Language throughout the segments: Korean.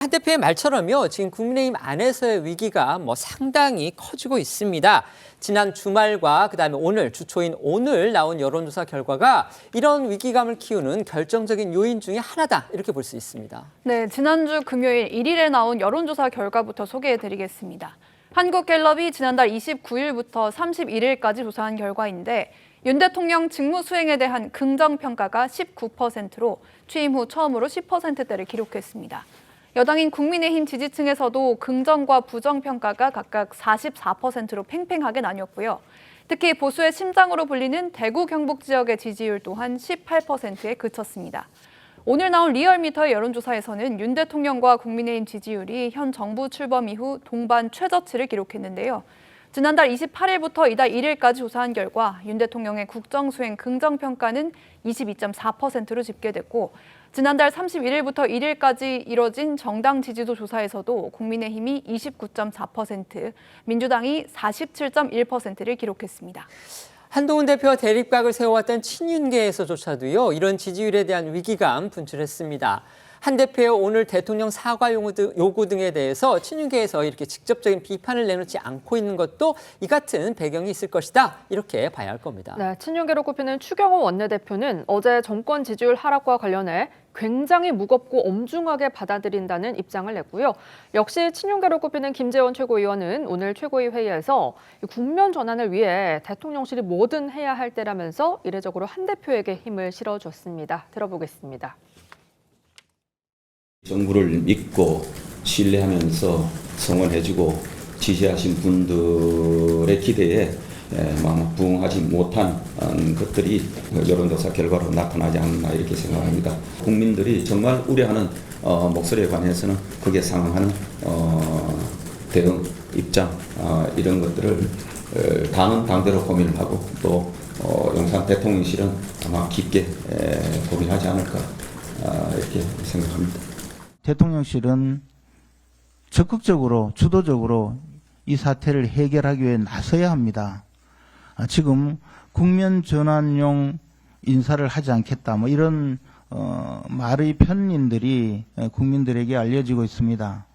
한 대표의 말처럼요, 지금 국민의힘 안에서의 위기가 상당히 커지고 있습니다. 지난 주말과 그다음에 오늘, 주초인 오늘 나온 여론조사 결과가 이런 위기감을 키우는 결정적인 요인 중에 하나다, 이렇게 볼 수 있습니다. 네, 지난주 금요일 1일에 나온 여론조사 결과부터 소개해드리겠습니다. 한국갤럽이 지난달 29일부터 31일까지 조사한 결과인데 윤 대통령 직무 수행에 대한 긍정평가가 19%로 취임 후 처음으로 10%대를 기록했습니다. 여당인 국민의힘 지지층에서도 긍정과 부정평가가 각각 44%로 팽팽하게 나뉘었고요. 특히 보수의 심장으로 불리는 대구 경북 지역의 지지율 또한 18%에 그쳤습니다. 오늘 나온 리얼미터의 여론조사에서는 윤 대통령과 국민의힘 지지율이 현 정부 출범 이후 동반 최저치를 기록했는데요. 지난달 28일부터 이달 1일까지 조사한 결과 윤 대통령의 국정수행 긍정평가는 22.4%로 집계됐고 지난달 31일부터 1일까지 이뤄진 정당 지지도 조사에서도 국민의힘이 29.4%, 민주당이 47.1%를 기록했습니다. 한동훈 대표와 대립각을 세워왔던 친윤계에서조차도요, 이런 지지율에 대한 위기감 분출했습니다. 한 대표의 오늘 대통령 사과 요구 등에 대해서 친윤계에서 이렇게 직접적인 비판을 내놓지 않고 있는 것도 이 같은 배경이 있을 것이다, 이렇게 봐야 할 겁니다. 네, 친윤계로 꼽히는 추경호 원내대표는 어제 정권 지지율 하락과 관련해 굉장히 무겁고 엄중하게 받아들인다는 입장을 냈고요. 역시 친윤계로 꼽히는 김재원 최고위원은 오늘 최고위 회의에서 국면 전환을 위해 대통령실이 뭐든 해야 할 때라면서 이례적으로 한 대표에게 힘을 실어줬습니다. 들어보겠습니다. 정부를 믿고 신뢰하면서 성원해주고 지지하신 분들의 기대에 부응하지 못한 것들이 여론조사 결과로 나타나지 않나 이렇게 생각합니다. 국민들이 정말 우려하는 목소리에 관해서는 거기에 상응하는 대응, 입장 이런 것들을 당은 당대로 고민을 하고 또 용산 대통령실은 아마 깊게 고민하지 않을까 이렇게 생각합니다. 대통령실은 적극적으로 주도적으로 이 사태를 해결하기 위해 나서야 합니다. 지금 국면 전환용 인사를 하지 않겠다, 이런 말의 편인들이 국민들에게 알려지고 있습니다.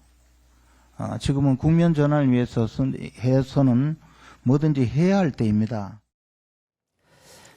지금은 국면 전환을 위해서는 뭐든지 해야 할 때입니다.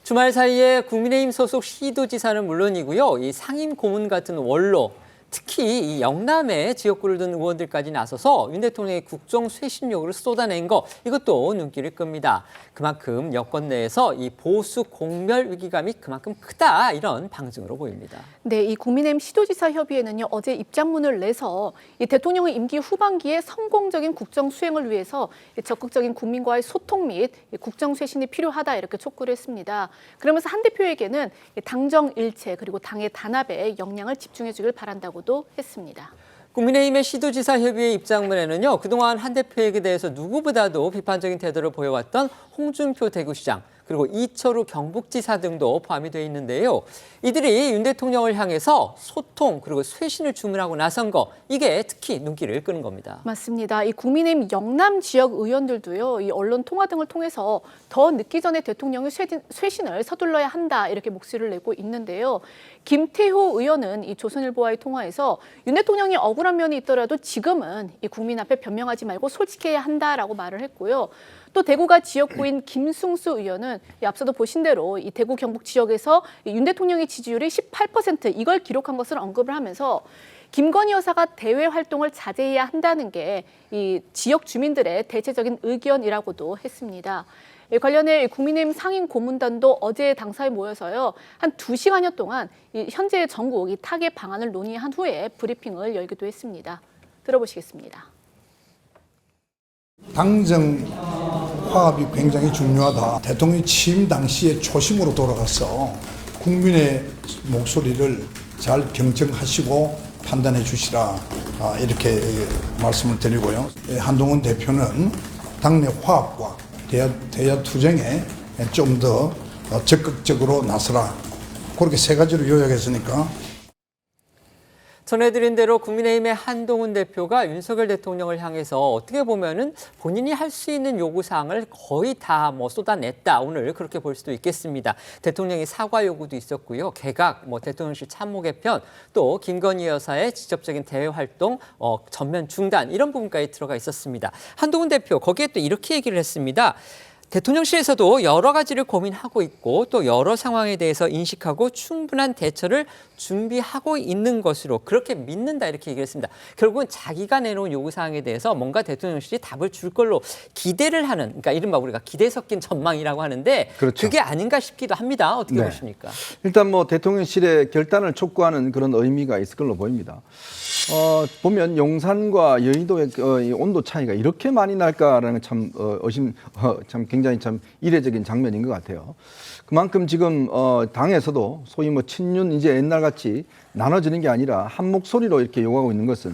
주말 사이에 국민의힘 소속 시도지사는 물론이고요, 이 상임 고문 같은 원로, 특히 이 영남의 지역구를 둔 의원들까지 나서서 윤 대통령의 국정 쇄신 요구를 쏟아낸 거, 이것도 눈길을 끕니다. 그만큼 여권 내에서 이 보수 공멸 위기감이 그만큼 크다, 이런 방증으로 보입니다. 네, 이 국민의힘 시도지사 협의회는요, 어제 입장문을 내서 이 대통령의 임기 후반기에 성공적인 국정 수행을 위해서 적극적인 국민과의 소통 및 국정 쇄신이 필요하다, 이렇게 촉구를 했습니다. 그러면서 한 대표에게는 당정 일체 그리고 당의 단합에 역량을 집중해 주길 바란다고도 했습니다. 국민의힘의 시도지사 협의회 입장문에는요, 그동안 한 대표에게 대해서 누구보다도 비판적인 태도를 보여왔던 홍준표 대구시장, 그리고 이철우 경북지사 등도 포함이 되어 있는데요. 이들이 윤 대통령을 향해서 소통 그리고 쇄신을 주문하고 나선 거, 이게 특히 눈길을 끄는 겁니다. 맞습니다. 이 국민의힘 영남 지역 의원들도요, 이 언론 통화 등을 통해서 더 늦기 전에 대통령의 쇄신을 서둘러야 한다, 이렇게 목소리를 내고 있는데요. 김태호 의원은 이 조선일보와의 통화에서 윤 대통령이 억울한 면이 있더라도 지금은 이 국민 앞에 변명하지 말고 솔직해야 한다라고 말을 했고요. 또 대구가 지역구인 김승수 의원은 앞서도 보신 대로 이 대구 경북 지역에서 윤 대통령의 지지율이 18% 이걸 기록한 것을 언급을 하면서 김건희 여사가 대외 활동을 자제해야 한다는 게 이 지역 주민들의 대체적인 의견이라고도 했습니다. 관련해 국민의힘 상임 고문단도 어제 당사에 모여서요, 한 2시간여 동안 이 현재 전국 이 타개 방안을 논의한 후에 브리핑을 열기도 했습니다. 들어보시겠습니다. 당정 화합이 굉장히 중요하다. 대통령이 취임 당시에 초심으로 돌아가서 국민의 목소리를 잘 경청하시고 판단해 주시라, 이렇게 말씀을 드리고요. 한동훈 대표는 당내 화합과 대야 투쟁에 좀 더 적극적으로 나서라, 그렇게 세 가지로 요약했으니까. 전해드린 대로 국민의힘의 한동훈 대표가 윤석열 대통령을 향해서 어떻게 보면은 본인이 할 수 있는 요구사항을 거의 다 쏟아냈다. 오늘 그렇게 볼 수도 있겠습니다. 대통령의 사과 요구도 있었고요. 개각, 대통령실 참모 개편, 또 김건희 여사의 직접적인 대외 활동 전면 중단 이런 부분까지 들어가 있었습니다. 한동훈 대표 거기에 또 이렇게 얘기를 했습니다. 대통령실에서도 여러 가지를 고민하고 있고 또 여러 상황에 대해서 인식하고 충분한 대처를 준비하고 있는 것으로 그렇게 믿는다 이렇게 얘기를 했습니다. 결국은 자기가 내놓은 요구사항에 대해서 뭔가 대통령실이 답을 줄 걸로 기대를 하는, 그러니까 이른바 우리가 기대 섞인 전망이라고 하는데 그렇죠. 그게 아닌가 싶기도 합니다. 어떻게 네. 보십니까? 일단 대통령실의 결단을 촉구하는 그런 의미가 있을 걸로 보입니다. 보면 용산과 여의도의 이 온도 차이가 이렇게 많이 날까라는 참 참 굉장히 참 이례적인 장면인 것 같아요. 그만큼 지금 당에서도 소위 친윤 이제 옛날같이 나눠지는 게 아니라 한 목소리로 이렇게 요구하고 있는 것은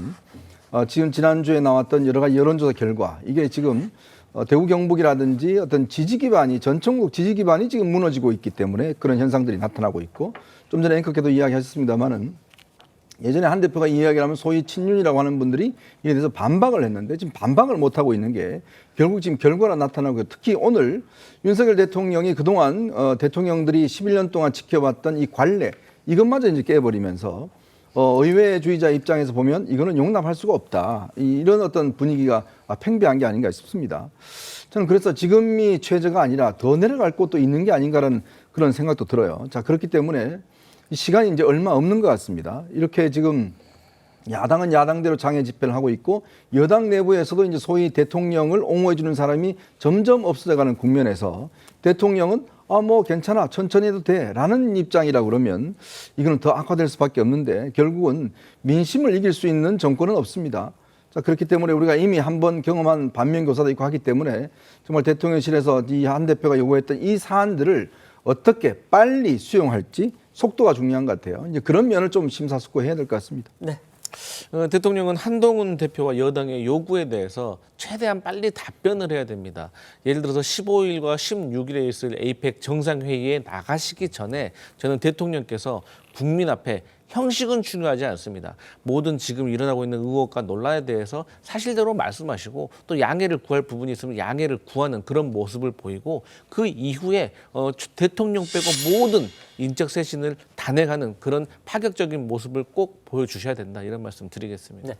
지금 지난주에 나왔던 여러 가지 여론조사 결과 이게 지금 대구 경북이라든지 어떤 지지 기반이 전천국 지지 기반이 지금 무너지고 있기 때문에 그런 현상들이 나타나고 있고 좀 전에 앵커께도 이야기하셨습니다만은 예전에 한 대표가 이야기를 하면 소위 친윤이라고 하는 분들이 이에 대해서 반박을 했는데 지금 반박을 못하고 있는 게 결국 지금 결과로 나타나고 특히 오늘 윤석열 대통령이 그동안 대통령들이 11년 동안 지켜봤던 이 관례 이것마저 이제 깨버리면서 의회주의자 입장에서 보면 이거는 용납할 수가 없다. 이런 어떤 분위기가 팽배한 게 아닌가 싶습니다. 저는 그래서 지금이 최저가 아니라 더 내려갈 곳도 있는 게 아닌가라는 그런 생각도 들어요. 자, 그렇기 때문에 시간이 이제 얼마 없는 것 같습니다. 이렇게 지금 야당은 야당대로 장애 집회를 하고 있고 여당 내부에서도 이제 소위 대통령을 옹호해 주는 사람이 점점 없어져가는 국면에서 대통령은 괜찮아 천천히 해도 돼라는 입장이라고 그러면 이거는 더 악화될 수밖에 없는데 결국은 민심을 이길 수 있는 정권은 없습니다. 자, 그렇기 때문에 우리가 이미 한번 경험한 반면교사도 있고 하기 때문에 정말 대통령실에서 이 한 대표가 요구했던 이 사안들을 어떻게 빨리 수용할지 속도가 중요한 것 같아요. 이제 그런 면을 좀 심사숙고해야 될 것 같습니다. 네. 대통령은 한동훈 대표와 여당의 요구에 대해서 최대한 빨리 답변을 해야 됩니다. 예를 들어서 15일과 16일에 있을 에이펙 정상회의에 나가시기 전에 저는 대통령께서 국민 앞에 형식은 중요하지 않습니다. 모든 지금 일어나고 있는 의혹과 논란에 대해서 사실대로 말씀하시고 또 양해를 구할 부분이 있으면 양해를 구하는 그런 모습을 보이고 그 이후에 대통령 빼고 모든 인적 쇄신을 단행하는 그런 파격적인 모습을 꼭 보여주셔야 된다 이런 말씀 드리겠습니다. 네.